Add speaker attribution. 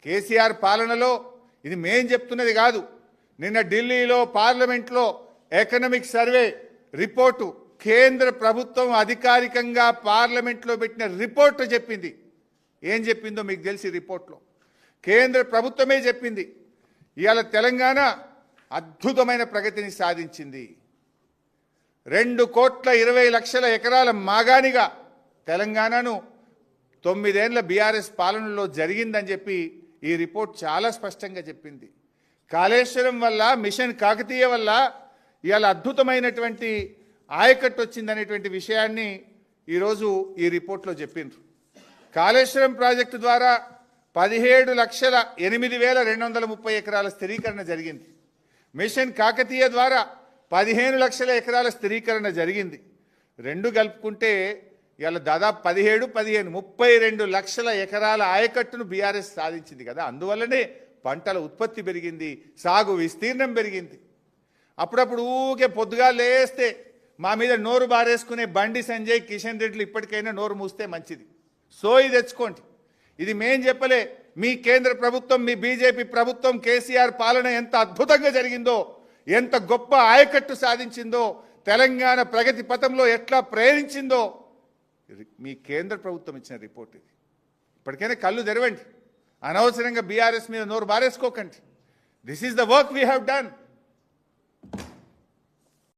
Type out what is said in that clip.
Speaker 1: కేసీఆర్ పాలనలో ఇది మేం చెప్తున్నది కాదు. నిన్న ఢిల్లీలో పార్లమెంట్లో ఎకనామిక్ సర్వే రిపోర్టు కేంద్ర ప్రభుత్వం అధికారికంగా పార్లమెంట్లో పెట్టిన రిపోర్టు చెప్పింది. ఏం చెప్పిందో మీకు తెలిసి రిపోర్ట్లో కేంద్ర ప్రభుత్వమే చెప్పింది. ఇవాళ తెలంగాణ అద్భుతమైన ప్రగతిని సాధించింది. 2,20,00,000 ఎకరాల మాగానిగా తెలంగాణను 9 ఏళ్ల బీఆర్ఎస్ పాలనలో జరిగిందని చెప్పి ఈ రిపోర్ట్ చాలా స్పష్టంగా చెప్పింది. కాళేశ్వరం వల్ల, మిషన్ కాకతీయ వల్ల ఇవాళ అద్భుతమైనటువంటి ఆయకట్టు వచ్చిందనేటువంటి విషయాన్ని ఈరోజు ఈ రిపోర్ట్లో చెప్పిండ్రు. కాళేశ్వరం ప్రాజెక్టు ద్వారా 17,08,230 ఎకరాల స్థిరీకరణ జరిగింది. మిషన్ కాకతీయ ద్వారా 15 లక్షల ఎకరాల స్థిరీకరణ జరిగింది. రెండు కలుపుకుంటే ఇవాళ దాదాపు 32 లక్షల ఎకరాల ఆయకట్టును బీఆర్ఎస్ సాధించింది కదా. అందువల్లనే పంటల ఉత్పత్తి పెరిగింది, సాగు విస్తీర్ణం పెరిగింది. అప్పుడప్పుడు ఊకే పొద్దుగా లేస్తే మా మీద నోరు బారేసుకునే బండి సంజయ్, కిషన్ రెడ్డిలు ఇప్పటికైనా నోరు మూస్తే మంచిది. సోయి తెచ్చుకోండి. ఇది మేం చెప్పలే, మీ కేంద్ర ప్రభుత్వం, మీ బీజేపీ ప్రభుత్వం కేసీఆర్ పాలన ఎంత అద్భుతంగా జరిగిందో, ఎంత గొప్ప ఆయకట్టు సాధించిందో, తెలంగాణ ప్రగతి పథంలో ఎట్లా ప్రేరించిందో మీ కేంద్ర ప్రభుత్వం ఇచ్చిన రిపోర్ట్ ఇది. ఇప్పటికైనా కళ్ళు తెరవండి. అనవసరంగా బీఆర్ఎస్ మీద నోరు బారేసుకోకండి. This is the work we have done.